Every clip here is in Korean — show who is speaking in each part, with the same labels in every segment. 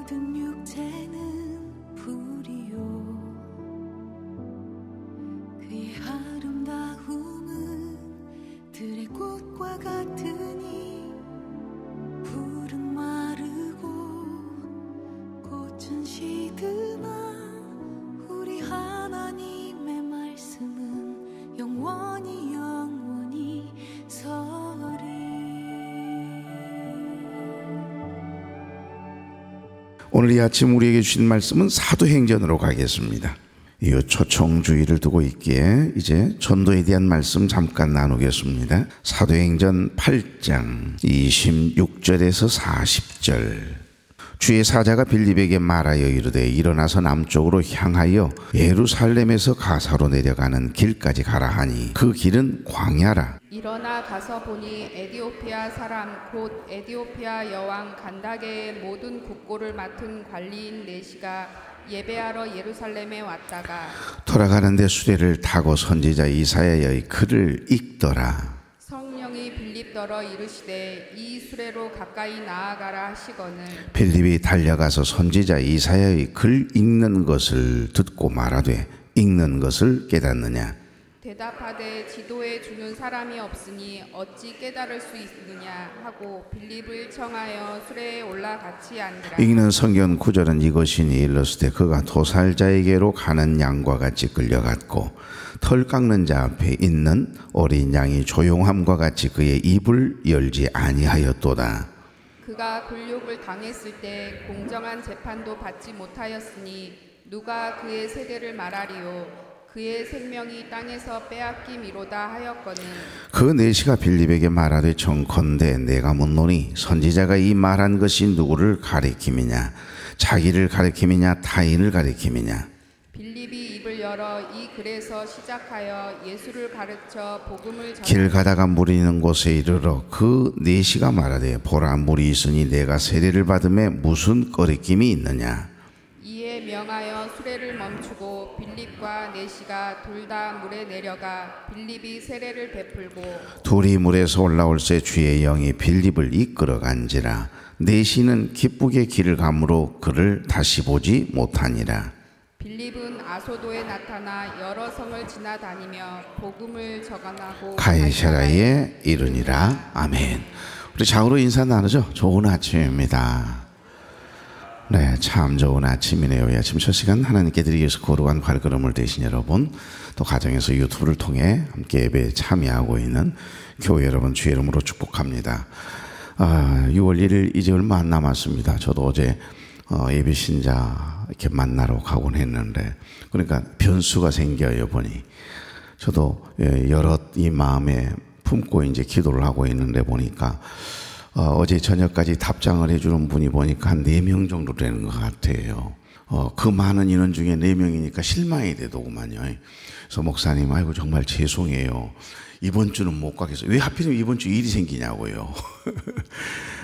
Speaker 1: 모든 육체는 불이요 그의 아름다움은 들의 꽃과 같으니 풀은 마르고 꽃은 시드나 우리 하나님의 말씀은 영원히 영원히 서리.
Speaker 2: 오늘 이 아침 우리에게 주신 말씀은 사도행전으로 가겠습니다. 이 초청주의를 두고 있기에 이제 전도에 대한 말씀 잠깐 나누겠습니다. 사도행전 8장 26절에서 40절. 주의 사자가 빌립에게 말하여 이르되 일어나서 남쪽으로 향하여 예루살렘에서 가사로 내려가는 길까지 가라 하니 그 길은 광야라.
Speaker 3: 일어나 가서 보니 에디오피아 사람 곧 에디오피아 여왕 간다게의 모든 국고를 맡은 관리인 네시가 예배하러 예루살렘에 왔다가
Speaker 2: 돌아가는데 수레를 타고 선지자 이사야의 글을 읽더라.
Speaker 3: 성령이 빌립더러 이르시되 이 수레로 가까이 나아가라 하시거늘
Speaker 2: 빌립이 달려가서 선지자 이사야의 글 읽는 것을 듣고 말하되 읽는 것을 깨닫느냐.
Speaker 3: 대답하되 지도에 주는 사람이 없으니 어찌 깨달을 수 있느냐 하고 빌립을 청하여 수레에 올라 같이 앉으라.
Speaker 2: 읽는 성경 구절은 이것이니 일러스되 그가 도살자에게로 가는 양과 같이 끌려갔고 털 깎는 자 앞에 있는 어린 양이 조용함과 같이 그의 입을 열지 아니하였도다.
Speaker 3: 그가 굴욕을 당했을 때 공정한 재판도 받지 못하였으니 누가 그의 세대를 말하리요. 그의 생명이 땅에서 빼앗김이로다 하였거늘
Speaker 2: 그 네시가 빌립에게 말하되 청컨대 내가 묻노니 선지자가 이 말한 것이 누구를 가리킴이냐 자기를 가리킴이냐 타인을 가리킴이냐.
Speaker 3: 빌립이 입을 열어 이 글에서 시작하여 예수를 가르쳐 복음을
Speaker 2: 길 가다가 물이 있는 곳에 이르러 그 네시가 말하되 보라 물이 있으니 내가 세례를 받음에 무슨 거리낌이 있느냐.
Speaker 3: 이에 명하여 수레를 멈추고 빌립과 네시가 둘 다 물에 내려가 빌립이 세례를 베풀고
Speaker 2: 둘이 물에서 올라올새 주의 영이 빌립을 이끌어 간지라. 네시는 기쁘게 길을 가므로 그를 다시 보지 못하니라.
Speaker 3: 빌립은 아소도에 나타나 여러 성을 지나다니며 복음을 전하고
Speaker 2: 가이사라에 이르니라. 아멘. 우리 장으로 인사 나누죠. 좋은 아침입니다. 네, 참 좋은 아침이네요. 이 아침 첫 시간 하나님께 드리기 위해서 거룩한 발걸음을 되신 여러분, 또 가정에서 유튜브를 통해 함께 예배에 참여하고 있는 교회 여러분 주의 이름으로 축복합니다. 6월 1일 이제 얼마 안 남았습니다. 저도 어제 예배 신자 이렇게 만나러 가곤 했는데, 그러니까 변수가 생겨요 보니. 저도 여럿 이 마음에 품고 이제 기도를 하고 있는데 보니까 어제 저녁까지 답장을 해주는 분이 보니까 한 4명 정도 되는 것 같아요. 그 많은 인원 중에 4명이니까 실망이 되더구만요. 그래서 목사님, 아이고 정말 죄송해요. 이번 주는 못 가겠어요. 왜 하필이면 이번 주 일이 생기냐고요.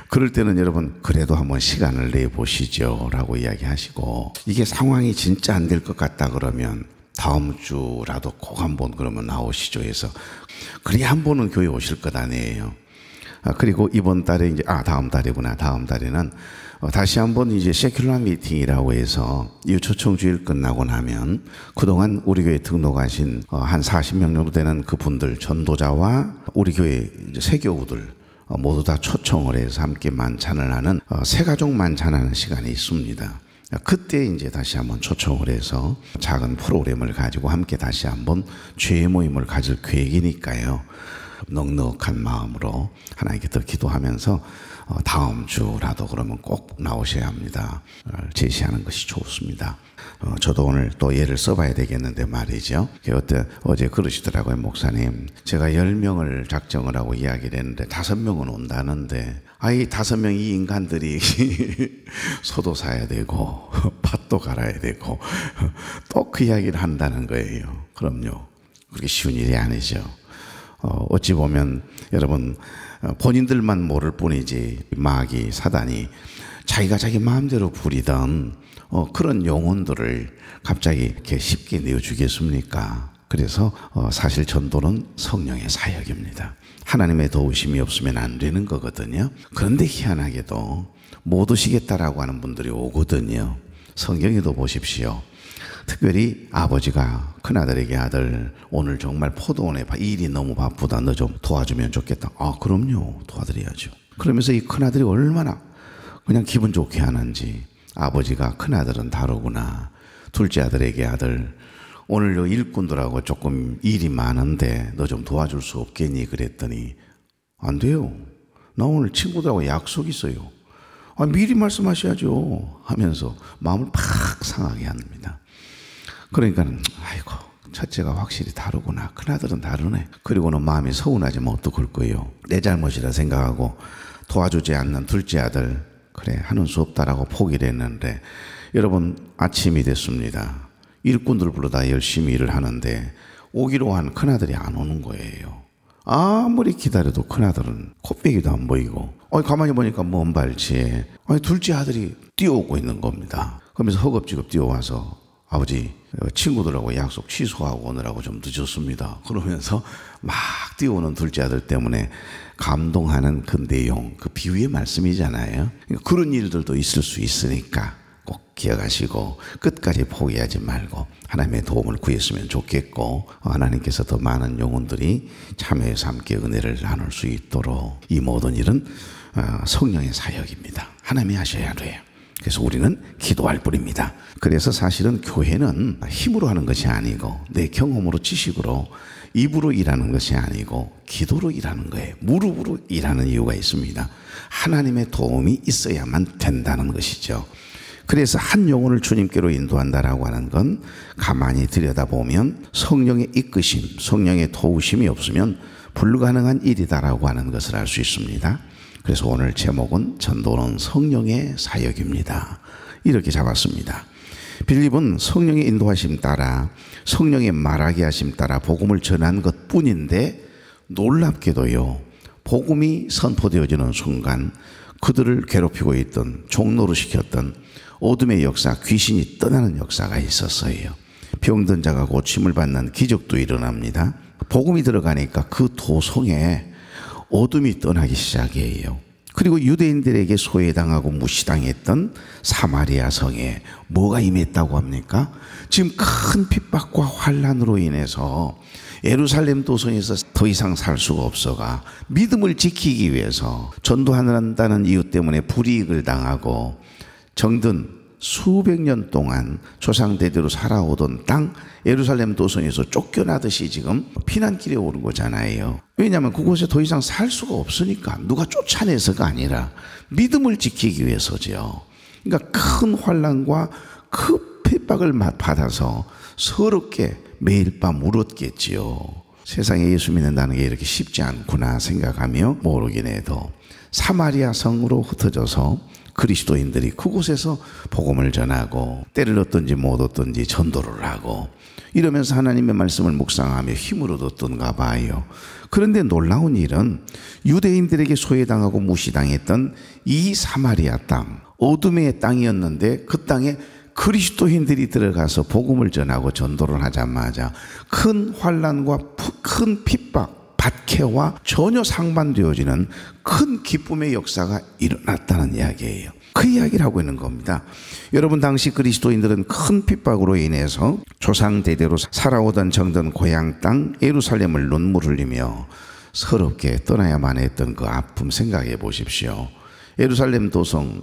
Speaker 2: 그럴 때는 여러분 그래도 한번 시간을 내보시죠 라고 이야기하시고, 이게 상황이 진짜 안 될 것 같다 그러면 다음 주라도 꼭 한번 그러면 나오시죠 해서, 그래야 한 번은 교회 오실 것 아니에요. 그리고 이번 달에 이제 다음 달이구나. 다음 달에는 다시 한번 이제 세큘러 미팅이라고 해서 이 초청주일 끝나고 나면 그동안 우리 교회 등록하신 한 40명 정도 되는 그분들 전도자와 우리 교회 이제 세교우들 모두 다 초청을 해서 함께 만찬을 하는 새가족 만찬하는 시간이 있습니다. 그때 이제 다시 한번 초청을 해서 작은 프로그램을 가지고 함께 다시 한번 죄의 모임을 가질 계획이니까요. 넉넉한 마음으로 하나님께 더 기도하면서 다음 주라도 그러면 꼭 나오셔야 합니다. 제시하는 것이 좋습니다. 저도 오늘 또 예를 써봐야 되겠는데 말이죠. 어제 그러시더라고요. 목사님, 제가 10명을 작정을 하고 이야기를 했는데 5명은 온다는데, 이 5명 이 인간들이 소도 사야 되고 밭도 갈아야 되고 또 그 이야기를 한다는 거예요. 그럼요, 그렇게 쉬운 일이 아니죠. 어찌 보면 여러분 본인들만 모를 뿐이지 마귀 사단이 자기가 자기 마음대로 부리던 그런 영혼들을 갑자기 이렇게 쉽게 내어주겠습니까? 그래서 사실 전도는 성령의 사역입니다. 하나님의 도우심이 없으면 안 되는 거거든요. 그런데 희한하게도 못 오시겠다라고 하는 분들이 오거든요. 성경에도 보십시오. 특별히 아버지가 큰아들에게 아들 오늘 정말 포도원에 일이 너무 바쁘다. 너 좀 도와주면 좋겠다. 아 그럼요. 도와드려야죠. 그러면서 이 큰아들이 얼마나 그냥 기분 좋게 하는지 아버지가 큰아들은 다르구나. 둘째 아들에게 아들 오늘 요 일꾼들하고 조금 일이 많은데 너 좀 도와줄 수 없겠니? 그랬더니 안 돼요. 나 오늘 친구들하고 약속 있어요. 아, 미리 말씀하셔야죠 하면서 마음을 팍 상하게 합니다. 그러니까 아이고 첫째가 확실히 다르구나. 큰아들은 다르네. 그리고는 마음이 서운하지면 어떡할 거예요. 내 잘못이라 생각하고 도와주지 않는 둘째 아들 그래 하는 수 없다라고 포기를 했는데 여러분 아침이 됐습니다. 일꾼들 불러다 열심히 일을 하는데 오기로 한 큰아들이 안 오는 거예요. 아무리 기다려도 큰아들은 코빼기도 안 보이고 가만히 보니까 먼 발치에 둘째 아들이 뛰어오고 있는 겁니다. 그러면서 허겁지겁 뛰어와서 아버지 친구들하고 약속 취소하고 오느라고 좀 늦었습니다. 그러면서 막 뛰어오는 둘째 아들 때문에 감동하는 그 내용, 그 비유의 말씀이잖아요. 그런 일들도 있을 수 있으니까 꼭 기억하시고 끝까지 포기하지 말고 하나님의 도움을 구했으면 좋겠고 하나님께서 더 많은 영혼들이 참여해서 함께 은혜를 나눌 수 있도록 이 모든 일은 성령의 사역입니다. 하나님이 하셔야 돼요. 그래서 우리는 기도할 뿐입니다. 그래서 사실은 교회는 힘으로 하는 것이 아니고 내 경험으로 지식으로 입으로 일하는 것이 아니고 기도로 일하는 거예요. 무릎으로 일하는 이유가 있습니다. 하나님의 도움이 있어야만 된다는 것이죠. 그래서 한 영혼을 주님께로 인도한다라고 하는 건 가만히 들여다보면 성령의 이끄심, 성령의 도우심이 없으면 불가능한 일이다라고 하는 것을 알 수 있습니다. 그래서 오늘 제목은 전도는 성령의 사역입니다. 이렇게 잡았습니다. 빌립은 성령의 인도하심 따라 성령의 말하게 하심 따라 복음을 전한 것뿐인데 놀랍게도요. 복음이 선포되어지는 순간 그들을 괴롭히고 있던 종노릇 시켰던 어둠의 역사, 귀신이 떠나는 역사가 있었어요. 병든 자가 고침을 받는 기적도 일어납니다. 복음이 들어가니까 그 도성에 어둠이 떠나기 시작해요. 그리고 유대인들에게 소외당하고 무시당했던 사마리아 성에 뭐가 임했다고 합니까? 지금 큰 핍박과 환난으로 인해서 예루살렘 도성에서 더 이상 살 수가 없어가 믿음을 지키기 위해서 전도한다는 이유 때문에 불이익을 당하고 정든 수백 년 동안 조상대대로 살아오던 땅 예루살렘 도성에서 쫓겨나듯이 지금 피난길에 오른 거잖아요. 왜냐하면 그곳에 더 이상 살 수가 없으니까 누가 쫓아내서가 아니라 믿음을 지키기 위해서죠. 그러니까 큰 환난과 큰 핍박을 받아서 서럽게 매일 밤 울었겠지요. 세상에 예수 믿는다는 게 이렇게 쉽지 않구나 생각하며 모르긴 해도 사마리아 성으로 흩어져서 그리스도인들이 그곳에서 복음을 전하고 때를 얻든지 못 얻든지 전도를 하고 이러면서 하나님의 말씀을 묵상하며 힘을 얻었던가 봐요. 그런데 놀라운 일은 유대인들에게 소외당하고 무시당했던 이 사마리아 땅, 어둠의 땅이었는데 그 땅에 그리스도인들이 들어가서 복음을 전하고 전도를 하자마자 큰 환난과 큰 핍박, 박해와 전혀 상반되어지는 큰 기쁨의 역사가 일어났다는 이야기예요. 그 이야기를 하고 있는 겁니다. 여러분 당시 그리스도인들은 큰 핍박으로 인해서 조상대대로 살아오던 정든 고향 땅 예루살렘을 눈물 흘리며 서럽게 떠나야만 했던 그 아픔 생각해 보십시오. 예루살렘 도성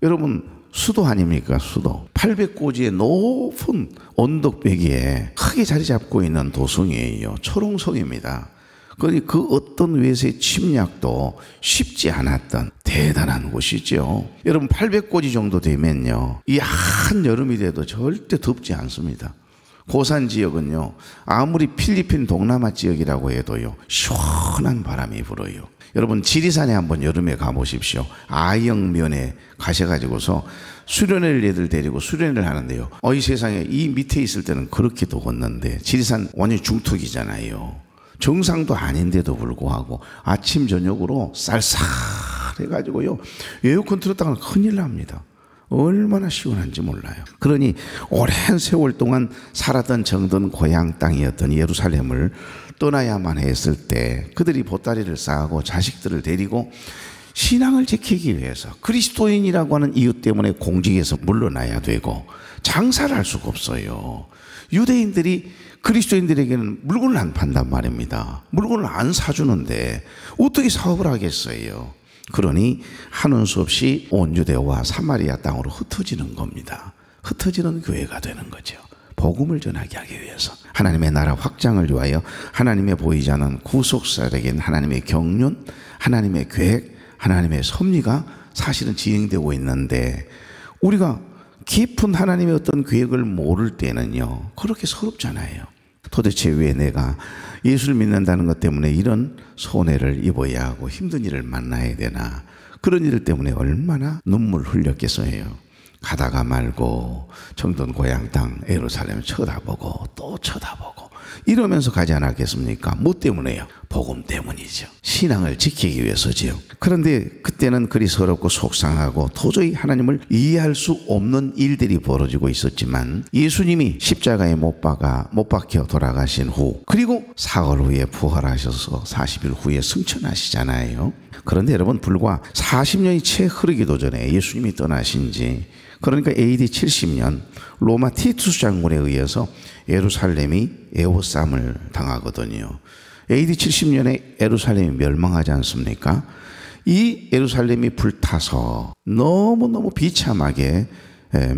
Speaker 2: 여러분 수도 아닙니까? 수도 800고지의 높은 언덕배기에 크게 자리 잡고 있는 도성이에요. 초롱성입니다. 그러니 그 어떤 외세의 침략도 쉽지 않았던 대단한 곳이죠. 여러분 800고지 정도 되면요 이 한 여름이 돼도 절대 덥지 않습니다. 고산 지역은요 아무리 필리핀 동남아 지역이라고 해도요 시원한 바람이 불어요. 여러분 지리산에 한번 여름에 가보십시오. 아영면에 가셔가지고서 수련회를 애들 데리고 수련회를 하는데요 이 세상에 이 밑에 있을 때는 그렇게 더웠는데 지리산 완전 중턱이잖아요. 정상도 아닌데도 불구하고 아침 저녁으로 쌀쌀해가지고요 에어컨 틀었다가 큰일 납니다. 얼마나 시원한지 몰라요. 그러니 오랜 세월 동안 살았던 정든 고향 땅이었던 예루살렘을 떠나야만 했을 때 그들이 보따리를 싸고 자식들을 데리고 신앙을 지키기 위해서 그리스도인이라고 하는 이유 때문에 공직에서 물러나야 되고 장사를 할 수가 없어요. 유대인들이 그리스도인들에게는 물건을 안 판단 말입니다. 물건을 안 사주는데 어떻게 사업을 하겠어요? 그러니 하는 수 없이 온 유대와 사마리아 땅으로 흩어지는 겁니다. 흩어지는 교회가 되는 거죠. 복음을 전하게 하기 위해서 하나님의 나라 확장을 위하여 하나님의 보이지 않는 구속사적인 하나님의 경륜, 하나님의 계획, 하나님의 섭리가 사실은 진행되고 있는데 우리가 깊은 하나님의 어떤 계획을 모를 때는요 그렇게 서럽잖아요. 도대체 왜 내가 예수를 믿는다는 것 때문에 이런 손해를 입어야 하고 힘든 일을 만나야 되나, 그런 일 때문에 얼마나 눈물 흘렸겠어요. 가다가 말고 정돈 고향 땅 예루살렘 쳐다보고 또 쳐다보고 이러면서 가지 않았겠습니까? 뭐 때문에요? 복음 때문이죠. 신앙을 지키기 위해서지요. 그런데 그때는 그리 서럽고 속상하고 도저히 하나님을 이해할 수 없는 일들이 벌어지고 있었지만 예수님이 십자가에 못 박혀 돌아가신 후 그리고 사흘 후에 부활하셔서 40일 후에 승천하시잖아요. 그런데 여러분 불과 40년이 채 흐르기도 전에 예수님이 떠나신 지, 그러니까 AD 70년 로마 티투스 장군에 의해서 예루살렘이 에워싸움을 당하거든요. AD 70년에 예루살렘이 멸망하지 않습니까? 이 예루살렘이 불타서 너무너무 비참하게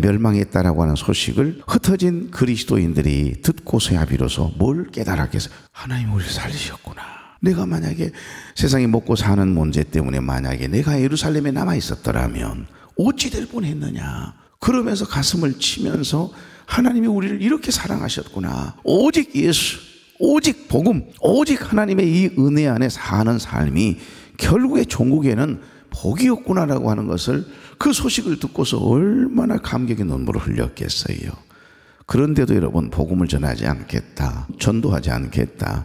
Speaker 2: 멸망했다라고 하는 소식을 흩어진 그리스도인들이 듣고서야 비로소 뭘 깨달았겠어요? 하나님 우리를 살리셨구나. 내가 만약에 세상에 먹고 사는 문제 때문에 만약에 내가 예루살렘에 남아 있었더라면 어찌 될 뻔했느냐. 그러면서 가슴을 치면서 하나님이 우리를 이렇게 사랑하셨구나. 오직 예수, 오직 복음, 오직 하나님의 이 은혜 안에 사는 삶이 결국에 종국에는 복이었구나라고 하는 것을, 그 소식을 듣고서 얼마나 감격의 눈물을 흘렸겠어요. 그런데도 여러분 복음을 전하지 않겠다, 전도하지 않겠다.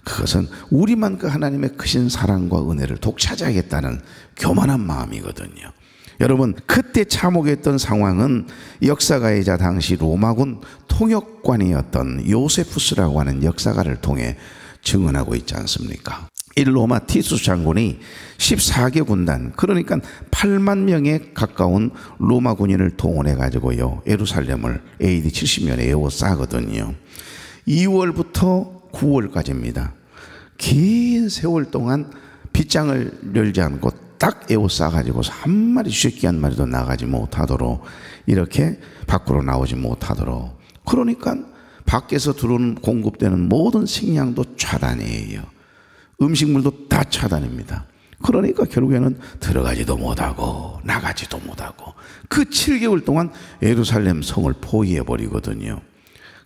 Speaker 2: 그것은 우리만 그 하나님의 크신 사랑과 은혜를 독차지하겠다는 교만한 마음이거든요. 여러분 그때 참혹했던 상황은 역사가이자 당시 로마군 통역관이었던 요세푸스라고 하는 역사가를 통해 증언하고 있지 않습니까? 이 로마 티투스 장군이 14개 군단, 그러니까 8만 명에 가까운 로마 군인을 동원해 가지고요 예루살렘을 AD 70년에 에워싸거든요. 2월부터 9월까지입니다. 긴 세월 동안 빗장을 열지 않고 딱 에워싸가지고 한 마리 쥐새끼 한 마리도 나가지 못하도록 이렇게 밖으로 나오지 못하도록, 그러니까 밖에서 들어오는 공급되는 모든 식량도 차단이에요. 음식물도 다 차단입니다. 그러니까 결국에는 들어가지도 못하고 나가지도 못하고 그 7개월 동안 예루살렘 성을 포위해버리거든요.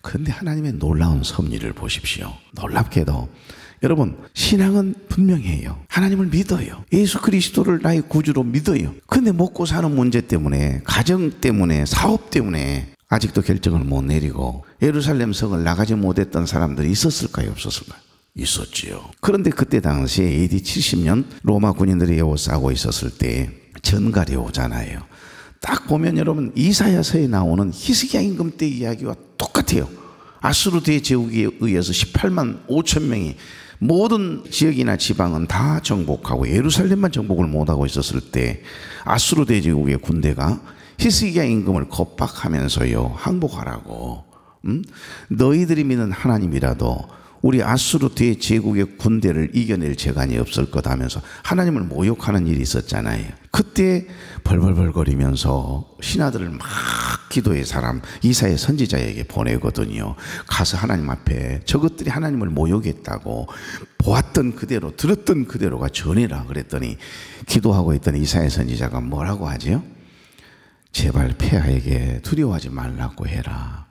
Speaker 2: 그런데 하나님의 놀라운 섭리를 보십시오. 놀랍게도 여러분 신앙은 분명해요. 하나님을 믿어요. 예수 그리스도를 나의 구주로 믿어요. 근데 먹고 사는 문제 때문에, 가정 때문에, 사업 때문에 아직도 결정을 못 내리고 예루살렘 성을 나가지 못했던 사람들이 있었을까요? 없었을까요? 있었지요. 그런데 그때 당시에 AD 70년 로마 군인들이 에워싸고 있었을 때 전갈이 오잖아요. 딱 보면 여러분 이사야서에 나오는 히스기야 임금 때 이야기와 똑같아요. 아수르 대제국에 의해서 18만 5천 명이 모든 지역이나 지방은 다 정복하고 예루살렘만 정복을 못하고 있었을 때 아수르 대제국의 군대가 히스기야 임금을 겁박하면서요 항복하라고, 너희들이 믿는 하나님이라도 우리 아수르 대제국의 군대를 이겨낼 재간이 없을 것 하면서 하나님을 모욕하는 일이 있었잖아요. 그때 벌벌벌거리면서 신하들을 막 기도의 사람 이사야 선지자에게 보내거든요. 가서 하나님 앞에 저것들이 하나님을 모욕했다고 보았던 그대로 들었던 그대로가 전해라 그랬더니 기도하고 있던 이사야 선지자가 뭐라고 하죠? 제발 폐하에게 두려워하지 말라고 해라.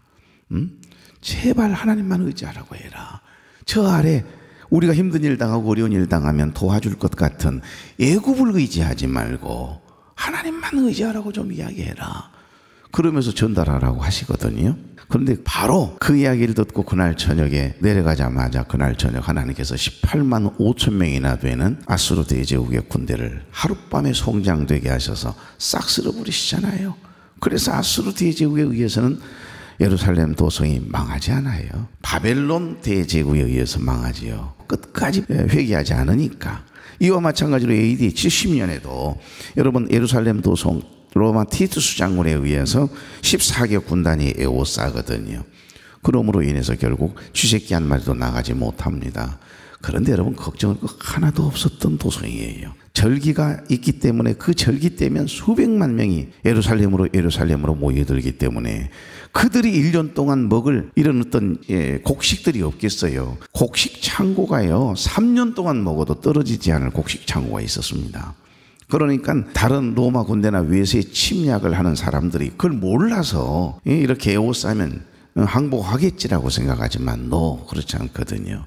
Speaker 2: 제발 하나님만 의지하라고 해라. 저 아래 우리가 힘든 일 당하고 어려운 일 당하면 도와줄 것 같은 애굽을 의지하지 말고 하나님만 의지하라고 좀 이야기해라. 그러면서 전달하라고 하시거든요. 그런데 바로 그 이야기를 듣고 그날 저녁에 내려가자마자 그날 저녁 하나님께서 18만 5천 명이나 되는 아수르 대제국의 군대를 하룻밤에 송장되게 하셔서 싹 쓸어버리시잖아요. 그래서 아수르 대제국에 의해서는 예루살렘 도성이 망하지 않아요. 바벨론 대제국에 의해서 망하지요. 끝까지 회개하지 않으니까. 이와 마찬가지로 AD 70년에도 여러분 예루살렘 도성 로마 티투스 장군에 의해서 14개 군단이 에워싸거든요. 그러므로 인해서 결국 쥐새끼 한 마리도 나가지 못합니다. 그런데 여러분 걱정할 거 하나도 없었던 도성이에요. 절기가 있기 때문에 그 절기 때면 수백만 명이 예루살렘으로 모여들기 때문에 그들이 1년 동안 먹을 이런 어떤 곡식들이 없겠어요. 곡식 창고가요 3년 동안 먹어도 떨어지지 않을 곡식 창고가 있었습니다. 그러니까 다른 로마 군대나 외세 침략을 하는 사람들이 그걸 몰라서 이렇게 에워싸면 항복하겠지라고 생각하지만 그렇지 않거든요.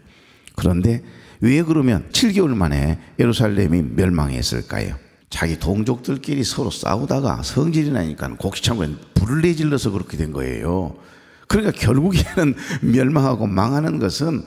Speaker 2: 그런데 왜 그러면 7개월 만에 예루살렘이 멸망했을까요? 자기 동족들끼리 서로 싸우다가 성질이 나니까 곡식창고에 불을 내질러서 그렇게 된 거예요. 그러니까 결국에는 멸망하고 망하는 것은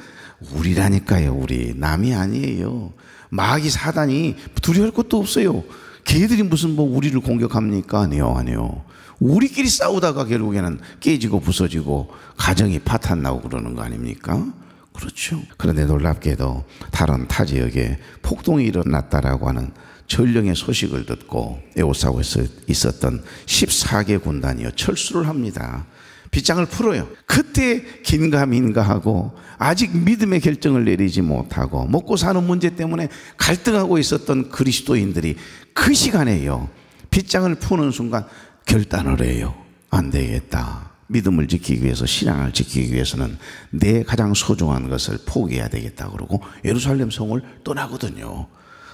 Speaker 2: 우리라니까요. 우리 남이 아니에요. 마귀 사단이 두려울 것도 없어요. 걔들이 무슨 우리를 공격합니까? 아니요. 우리끼리 싸우다가 결국에는 깨지고 부서지고 가정이 파탄나고 그러는 거 아닙니까? 그렇죠. 그런데 놀랍게도 다른 타 지역에 폭동이 일어났다라고 하는 전령의 소식을 듣고 에워싸고 있었던 14개 군단이요 철수를 합니다. 빗장을 풀어요. 그때 긴가민가 하고 아직 믿음의 결정을 내리지 못하고 먹고 사는 문제 때문에 갈등하고 있었던 그리스도인들이 그 시간에요 빗장을 푸는 순간 결단을 해요. 안 되겠다. 믿음을 지키기 위해서, 신앙을 지키기 위해서는 내 가장 소중한 것을 포기해야 되겠다 그러고 예루살렘 성을 떠나거든요.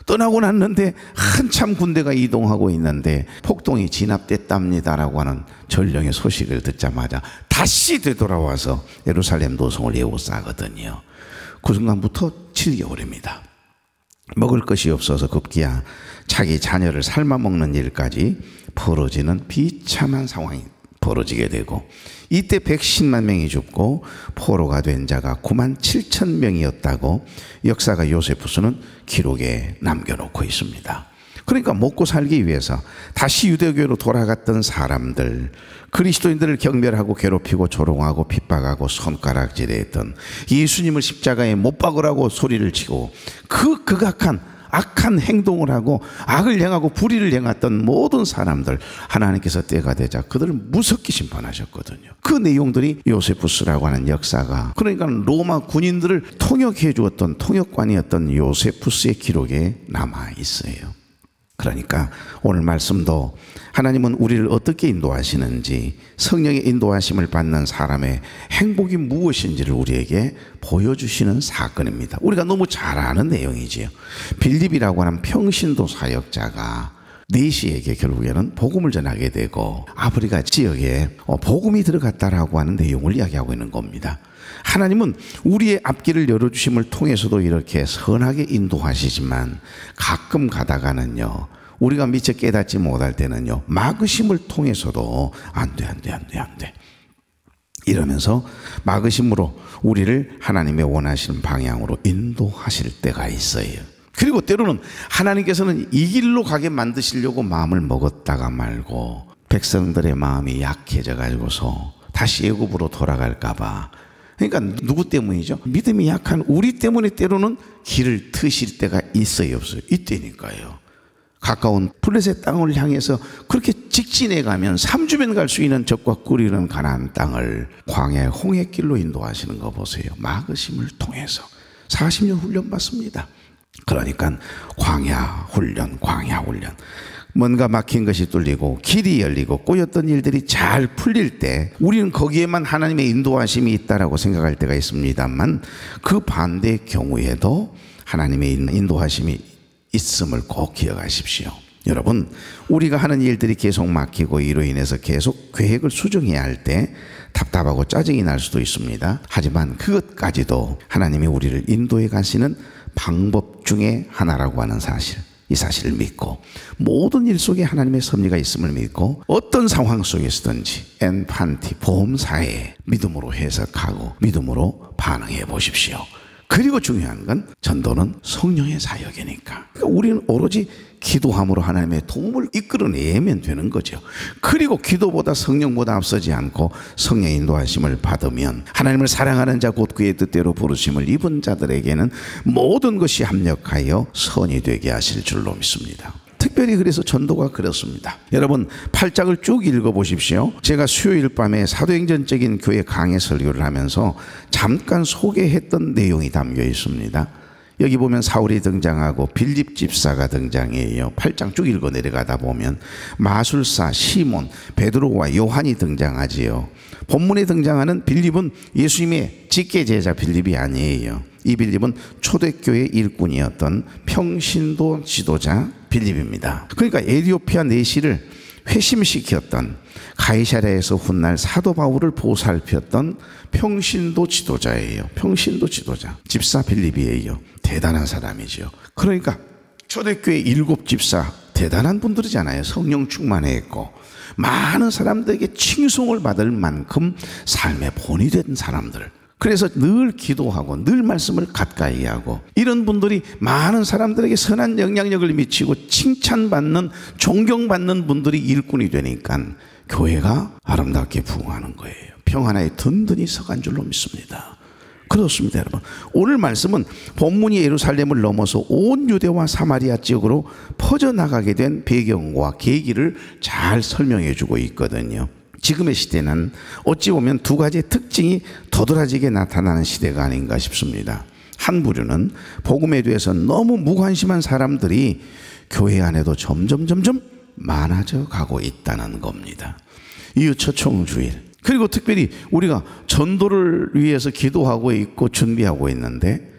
Speaker 2: 떠나고 났는데 한참 군대가 이동하고 있는데 폭동이 진압됐답니다라고 하는 전령의 소식을 듣자마자 다시 되돌아와서 예루살렘 도성을 에워싸거든요. 그 순간부터 7개월입니다. 먹을 것이 없어서 급기야 자기 자녀를 삶아먹는 일까지 벌어지는 비참한 상황이 벌어지게 되고 이때 110만 명이 죽고 포로가 된 자가 9만 7천 명이었다고 역사가 요세푸스는 기록에 남겨놓고 있습니다. 그러니까 먹고 살기 위해서 다시 유대교로 돌아갔던 사람들, 그리스도인들을 경멸하고 괴롭히고 조롱하고 핍박하고 손가락질했던, 예수님을 십자가에 못 박으라고 소리를 치고 그 극악한 악한 행동을 하고 악을 행하고 불의를 행했던 모든 사람들 하나님께서 때가 되자 그들을 무섭게 심판하셨거든요. 그 내용들이 요세푸스라고 하는 역사가, 그러니까 로마 군인들을 통역해 주었던 통역관이었던 요세푸스의 기록에 남아 있어요. 그러니까 오늘 말씀도 하나님은 우리를 어떻게 인도하시는지, 성령의 인도하심을 받는 사람의 행복이 무엇인지를 우리에게 보여주시는 사건입니다. 우리가 너무 잘 아는 내용이지요. 빌립이라고 하는 평신도 사역자가 네시에게 결국에는 복음을 전하게 되고 아프리카 지역에 복음이 들어갔다라고 하는 내용을 이야기하고 있는 겁니다. 하나님은 우리의 앞길을 열어주심을 통해서도 이렇게 선하게 인도하시지만 가끔 가다가는요, 우리가 미처 깨닫지 못할 때는요, 막으심을 통해서도 안 돼. 이러면서 막으심으로 우리를 하나님의 원하시는 방향으로 인도하실 때가 있어요. 그리고 때로는 하나님께서는 이 길로 가게 만드시려고 마음을 먹었다가 말고 백성들의 마음이 약해져 가지고서 다시 애굽으로 돌아갈까 봐, 그러니까 누구 때문이죠? 믿음이 약한 우리 때문에 때로는 길을 트실 때가 있어요, 없어요? 이때니까요. 가까운 블레셋 땅을 향해서 그렇게 직진해 가면 3주면 갈 수 있는 적과 꿀이는 가나안 땅을 광야 홍해길로 인도하시는 거 보세요. 막으심을 통해서 40년 훈련 받습니다. 그러니까 광야 훈련. 뭔가 막힌 것이 뚫리고 길이 열리고 꼬였던 일들이 잘 풀릴 때 우리는 거기에만 하나님의 인도하심이 있다라고 생각할 때가 있습니다만, 그 반대의 경우에도 하나님의 인도하심이 있음을 꼭 기억하십시오. 여러분, 우리가 하는 일들이 계속 막히고 이로 인해서 계속 계획을 수정해야 할 때 답답하고 짜증이 날 수도 있습니다. 하지만 그것까지도 하나님이 우리를 인도해 가시는 방법 중에 하나라고 하는 사실, 이 사실을 믿고 모든 일 속에 하나님의 섭리가 있음을 믿고 어떤 상황 속에서든지 엔판티 보험사에 믿음으로 해석하고 믿음으로 반응해 보십시오. 그리고 중요한 건 전도는 성령의 사역이니까. 그러니까 우리는 오로지 기도함으로 하나님의 도움을 이끌어내면 되는 거죠. 그리고 기도보다 성령보다 앞서지 않고 성령의 인도하심을 받으면 하나님을 사랑하는 자 곧 그의 뜻대로 부르심을 입은 자들에게는 모든 것이 합력하여 선이 되게 하실 줄로 믿습니다. 특별히 그래서 전도가 그렇습니다. 여러분 8장을 쭉 읽어보십시오. 제가 수요일 밤에 사도행전적인 교회 강해 설교를 하면서 잠깐 소개했던 내용이 담겨 있습니다. 여기 보면 사울이 등장하고 빌립 집사가 등장해요. 8장 쭉 읽어 내려가다 보면 마술사 시몬, 베드로와 요한이 등장하지요. 본문에 등장하는 빌립은 예수님의 직계 제자 빌립이 아니에요. 이 빌립은 초대교회 일꾼이었던 평신도 지도자 빌립입니다. 그러니까 에티오피아 내시를 회심시켰던, 가이사랴에서 훗날 사도 바울을 보살폈던 평신도 지도자예요. 평신도 지도자 집사 빌립이에요. 대단한 사람이죠. 그러니까 초대교회 7 집사 대단한 분들이잖아요. 성령 충만했고 많은 사람들에게 칭송을 받을 만큼 삶의 본이 된 사람들. 그래서 늘 기도하고 늘 말씀을 가까이 하고 이런 분들이 많은 사람들에게 선한 영향력을 미치고 칭찬받는, 존경받는 분들이 일꾼이 되니까 교회가 아름답게 부흥하는 거예요. 평안에 든든히 서간 줄로 믿습니다. 그렇습니다, 여러분. 오늘 말씀은 본문이 예루살렘을 넘어서 온 유대와 사마리아 지역으로 퍼져나가게 된 배경과 계기를 잘 설명해 주고 있거든요. 지금의 시대는 어찌 보면 두 가지의 특징이 도드라지게 나타나는 시대가 아닌가 싶습니다. 한 부류는 복음에 대해서 너무 무관심한 사람들이 교회 안에도 점점 많아져 가고 있다는 겁니다. 이후 초청주일, 그리고 특별히 우리가 전도를 위해서 기도하고 있고 준비하고 있는데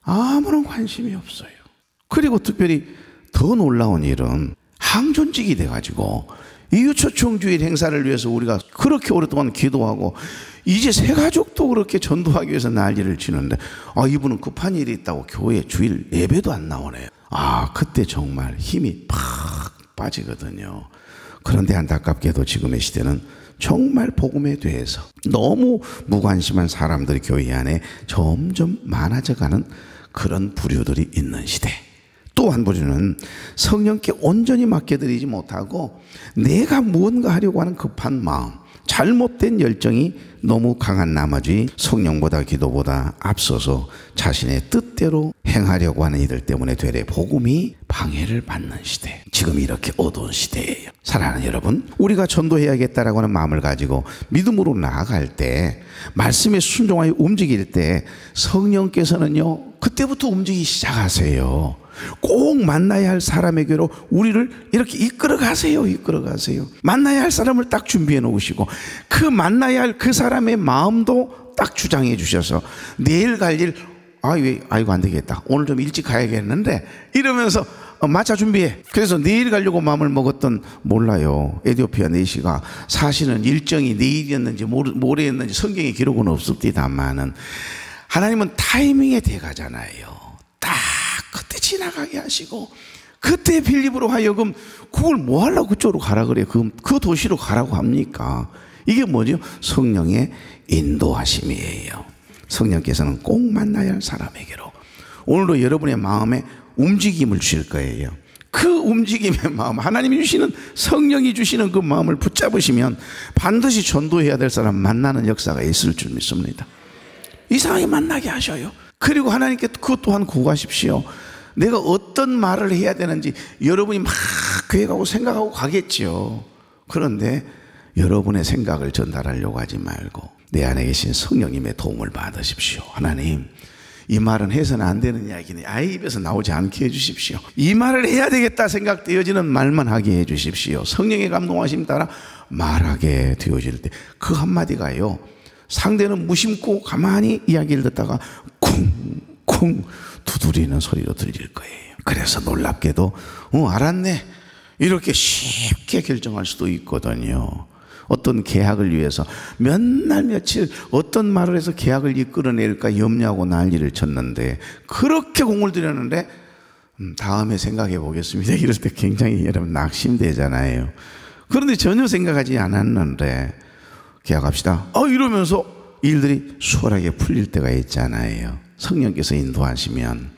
Speaker 2: 아무런 관심이 없어요. 그리고 특별히 더 놀라운 일은 항존직이 돼가지고 이웃초청주일 행사를 위해서 우리가 그렇게 오랫동안 기도하고 이제 새 가족도 그렇게 전도하기 위해서 난리를 치는데 이분은 급한 일이 있다고 교회 주일 예배도 안 나오네요. 그때 정말 힘이 팍 빠지거든요. 그런데 안타깝게도 지금의 시대는 정말 복음에 대해서 너무 무관심한 사람들이 교회 안에 점점 많아져가는 그런 부류들이 있는 시대. 또 한 부류는 성령께 온전히 맡겨드리지 못하고 내가 무언가 하려고 하는 급한 마음, 잘못된 열정이 너무 강한 나머지 성령보다 기도보다 앞서서 자신의 뜻대로 행하려고 하는 이들 때문에 되레 복음이 방해를 받는 시대. 지금 이렇게 어두운 시대예요. 사랑하는 여러분, 우리가 전도해야겠다라고 하는 마음을 가지고 믿음으로 나아갈 때, 말씀에 순종하여 움직일 때 성령께서는요 그때부터 움직이기 시작하세요. 꼭 만나야 할 사람에게로 우리를 이렇게 이끌어 가세요. 만나야 할 사람을 딱 준비해 놓으시고 그 만나야 할 그 사람의 마음도 딱 주장해 주셔서 내일 갈 일 아이고 안 되겠다, 오늘 좀 일찍 가야겠는데 이러면서 마차 준비해. 그래서 내일 가려고 마음을 먹었던, 몰라요, 에티오피아 내시가 사실은 일정이 내일이었는지 모레였는지 성경에 기록은 없습니다만은 하나님은 타이밍에 돼가잖아요. 딱 그때 지나가게 하시고 그때 빌립으로 하여금 그걸 뭐 하려고 그쪽으로 가라 그래요. 그 도시로 가라고 합니까? 이게 뭐죠? 성령의 인도하심이에요. 성령께서는 꼭 만나야 할 사람에게로 오늘도 여러분의 마음에 움직임을 주실 거예요. 그 움직임의 마음, 하나님이 주시는, 성령이 주시는 그 마음을 붙잡으시면 반드시 전도해야 될 사람 만나는 역사가 있을 줄 믿습니다. 이상하게 만나게 하셔요. 그리고 하나님께 그것 또한 구하십시오. 내가 어떤 말을 해야 되는지 여러분이 막 교회 가고 생각하고 가겠죠. 그런데 여러분의 생각을 전달하려고 하지 말고 내 안에 계신 성령님의 도움을 받으십시오. 하나님, 이 말은 해서는 안 되는 이야기네. 입에서 나오지 않게 해주십시오. 이 말을 해야 되겠다 생각되어지는 말만 하게 해주십시오. 성령의 감동하심 따라 말하게 되어질 때 그 한마디가요, 상대는 무심코 가만히 이야기를 듣다가 쿵쿵 두드리는 소리로 들릴 거예요. 그래서 놀랍게도 알았네 이렇게 쉽게 결정할 수도 있거든요. 어떤 계약을 위해서 몇 날 며칠 어떤 말을 해서 계약을 이끌어낼까 염려하고 난리를 쳤는데, 그렇게 공을 들였는데 다음에 생각해 보겠습니다 이럴 때 굉장히 여러분 낙심되잖아요. 그런데 전혀 생각하지 않았는데 계약합시다 이러면서 일들이 수월하게 풀릴 때가 있잖아요. 성령께서 인도하시면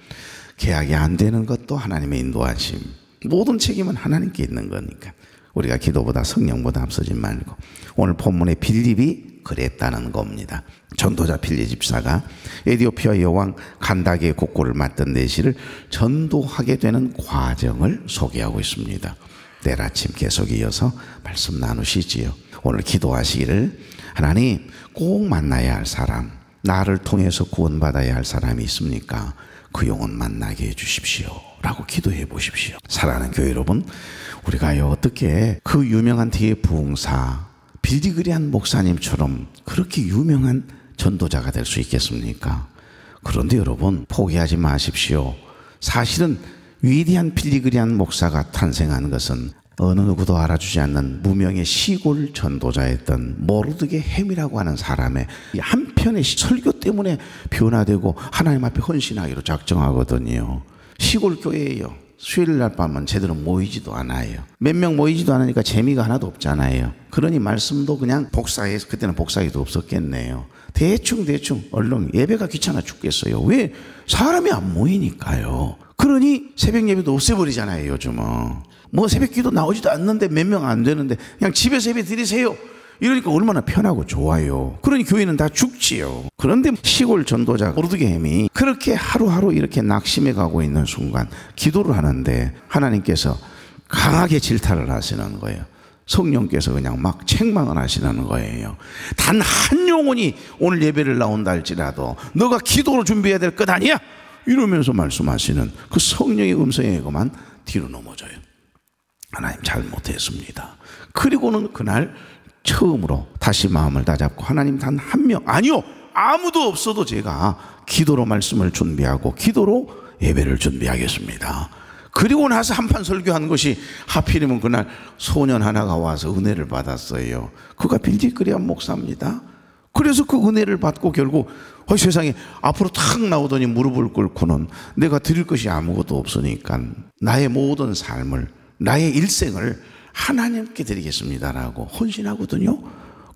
Speaker 2: 계약이 안 되는 것도 하나님의 인도하심. 모든 책임은 하나님께 있는 거니까 우리가 기도보다 성령보다 앞서지 말고, 오늘 본문의 빌립이 그랬다는 겁니다. 전도자 빌립 집사가 에티오피아 여왕 간다게의 국고를 맡던 내시를 전도하게 되는 과정을 소개하고 있습니다. 내일 아침 계속 이어서 말씀 나누시지요. 오늘 기도하시기를, 하나님 꼭 만나야 할 사람, 나를 통해서 구원받아야 할 사람이 있습니까? 그 영혼 만나게 해주십시오 라고 기도해 보십시오. 사랑하는 교회 여러분, 우리가 어떻게 그 유명한 뒤에 부흥사 빌리그리안 목사님처럼 그렇게 유명한 전도자가 될 수 있겠습니까? 그런데 여러분, 포기하지 마십시오. 사실은 위대한 빌리그리안 목사가 탄생한 것은 어느 누구도 알아주지 않는 무명의 시골 전도자였던 모르드게 햄이라고 하는 사람의 한 편의 설교 때문에 변화되고 하나님 앞에 헌신하기로 작정하거든요. 시골 교회예요. 수요일 날 밤은 제대로 모이지도 않아요. 몇 명 모이지도 않으니까 재미가 하나도 없잖아요. 그러니 말씀도 그냥 복사해서, 그때는 복사기도 없었겠네요. 대충 얼른, 예배가 귀찮아 죽겠어요. 왜? 사람이 안 모이니까요. 그러니 새벽 예배도 없애버리잖아요. 요즘은 뭐 새벽 기도 나오지도 않는데 몇 명 안 되는데 그냥 집에서 예배 드리세요. 이러니까 얼마나 편하고 좋아요. 그러니 교회는 다 죽지요. 그런데 시골 전도자 모르드게 햄이 그렇게 하루하루 이렇게 낙심해 가고 있는 순간 기도를 하는데 하나님께서 강하게 질타를 하시는 거예요. 성령께서 그냥 막 책망을 하시는 거예요. 단 한 영혼이 오늘 예배를 나온다 할지라도 너가 기도로 준비해야 될 것 아니야? 이러면서 말씀하시는 그 성령의 음성에 그만 뒤로 넘어져요. 하나님 잘못했습니다. 그리고는 그날 처음으로 다시 마음을 다잡고, 하나님 단 한 명, 아니요, 아무도 없어도 제가 기도로 말씀을 준비하고 기도로 예배를 준비하겠습니다. 그리고 나서 한판 설교한 것이 하필이면 그날 소년 하나가 와서 은혜를 받았어요. 그가 빌리그리안 목사입니다. 그래서 그 은혜를 받고 결국 세상에 앞으로 탁 나오더니 무릎을 꿇고는 내가 드릴 것이 아무것도 없으니까 나의 모든 삶을, 나의 일생을 하나님께 드리겠습니다라고 헌신하거든요.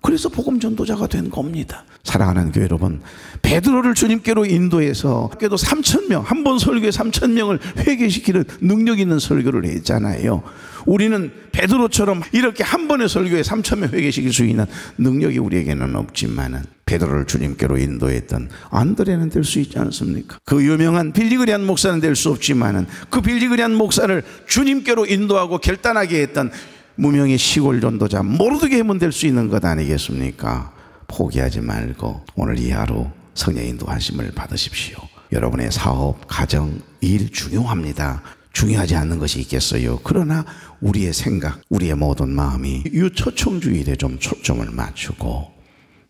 Speaker 2: 그래서 복음 전도자가 된 겁니다. 사랑하는 교회 여러분, 베드로를 주님께로 인도해서 그래도 3,000명, 한 번 설교에 3,000명을 회개시키는 능력 있는 설교를 했잖아요. 우리는 베드로처럼 이렇게 한 번의 설교에 3,000명 회개시킬 수 있는 능력이 우리에게는 없지만은 베드로를 주님께로 인도했던 안드레는 될 수 있지 않습니까? 그 유명한 빌리그리안 목사는 될 수 없지만은 그 빌리그리안 목사를 주님께로 인도하고 결단하게 했던 무명의 시골 전도자 모르드게 햄은 될 수 있는 것 아니겠습니까? 포기하지 말고 오늘 이 하루 성령 인도하심을 받으십시오. 여러분의 사업, 가정, 일 중요합니다. 중요하지 않는 것이 있겠어요. 그러나 우리의 생각, 우리의 모든 마음이 유초청주일에 좀 초점을 맞추고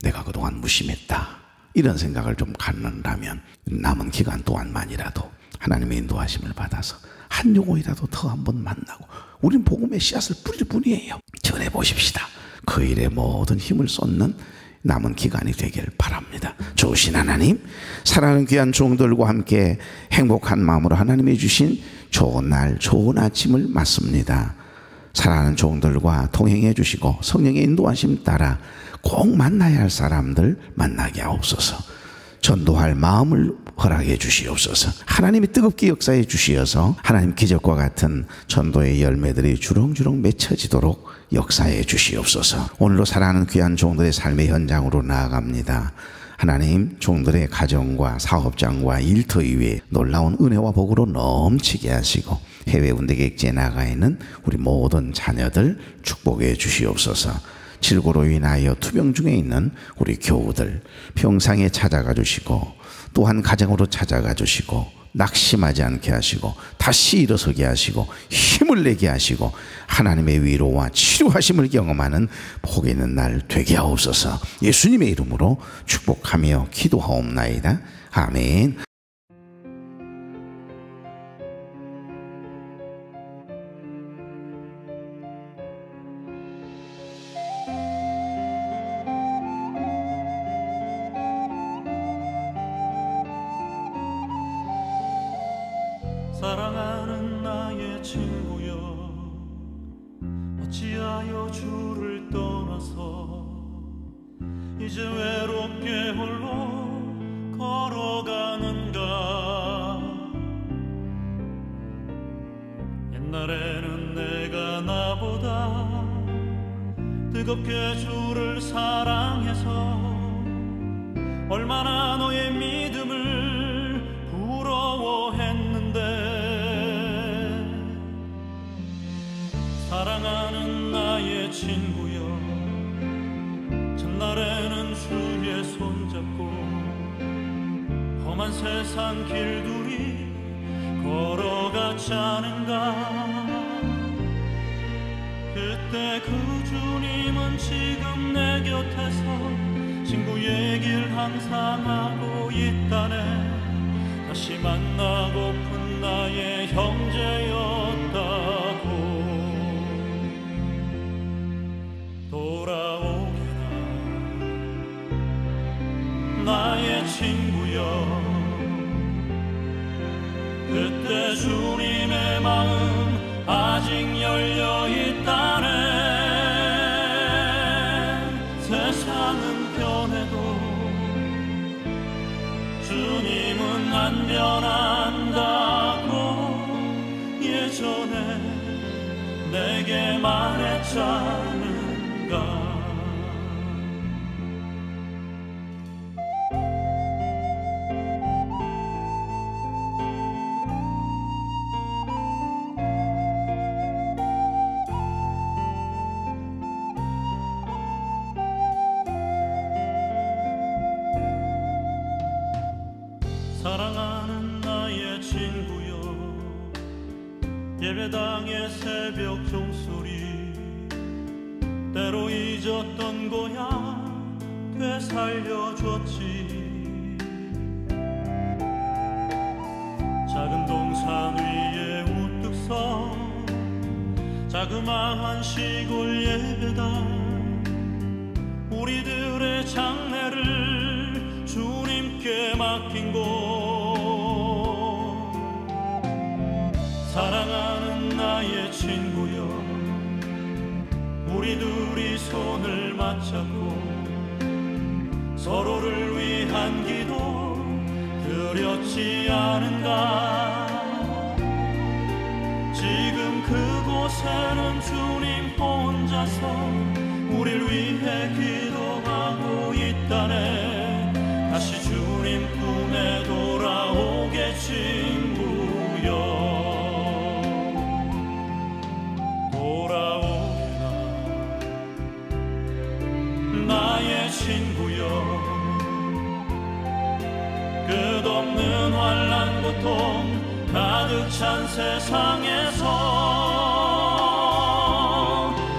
Speaker 2: 내가 그동안 무심했다, 이런 생각을 좀 갖는다면 남은 기간 동안만이라도 하나님의 인도하심을 받아서 한 영혼이라도 더 한번 만나고, 우린 복음의 씨앗을 뿌릴 뿐이에요. 전해보십시다. 그 일에 모든 힘을 쏟는 남은 기간이 되길 바랍니다. 좋으신 하나님, 사랑하는 귀한 종들과 함께 행복한 마음으로 하나님이 주신 좋은 날, 좋은 아침을 맞습니다. 사랑하는 종들과 동행해 주시고 성령의 인도하심 따라 꼭 만나야 할 사람들 만나게 하옵소서. 전도할 마음을 허락해 주시옵소서. 하나님이 뜨겁게 역사해 주시어서 하나님 기적과 같은 전도의 열매들이 주렁주렁 맺혀지도록 역사해 주시옵소서. 오늘도 사랑하는 귀한 종들의 삶의 현장으로 나아갑니다. 하나님, 종들의 가정과 사업장과 일터 위에 놀라운 은혜와 복으로 넘치게 하시고 해외 운대객지에 나가 있는 우리 모든 자녀들 축복해 주시옵소서. 질고로 인하여 투병 중에 있는 우리 교우들 평상에 찾아가 주시고, 또한 가정으로 찾아가 주시고, 낙심하지 않게 하시고 다시 일어서게 하시고 힘을 내게 하시고 하나님의 위로와 치료하심을 경험하는 복 있는 날 되게 하옵소서. 예수님의 이름으로 축복하며 기도하옵나이다. 아멘.
Speaker 4: 사랑하는 나의 친구여, 어찌하여 주를 떠나서 이제 외롭게 홀로 걸어가는 뜨겁게 주를 사랑해서 얼마나 너의 믿음을 부러워했는데. 사랑하는 나의 친구여, 첫날에는 주의 손잡고 험한 세상 길들이 걸어갔지 않은가. 그때 그 주님은 지금 내 곁에서 친구 얘기를 항상 하고 있다네. 다시 만나고픈 나의 형제였다고. 돌아오게나 나의 친구여. 그때 주님의 마음 아직 열려있다네. 세상은 변해도 주님은 안 변한다고 예전에 내게 말했잖은가. 사랑하는 나의 친구여, 예배당의 새벽 종소리 때로 잊었던 거야 되살려줬지. 작은 동산 위에 우뚝 서 자그마한 시골 예배당, 우리들의 장례를 주님께 맡긴 곳. 사랑하는 나의 친구여, 우리 둘이 손을 맞잡고 서로를 위한 기도 드렸지 않은가. 지금 그곳에는 주님 혼자서 우릴 위해 기도하고 있다네. 다시 주님 품에 돌아오게 친구여. 돌아오게나 나의 친구여. 끝없는 환난 고통 가득 찬 세상에서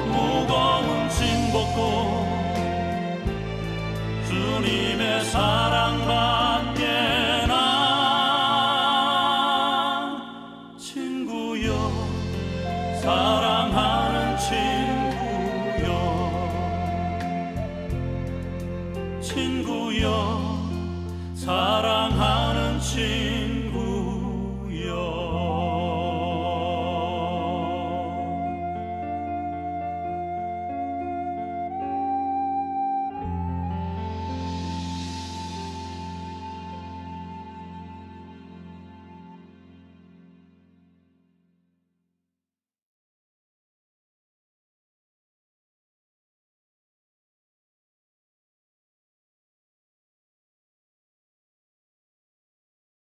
Speaker 4: 무거운 짐 벗고 주님의 사랑받게 나 친구여. 사랑하는 친구여, 친구여, 사랑하는 친구여.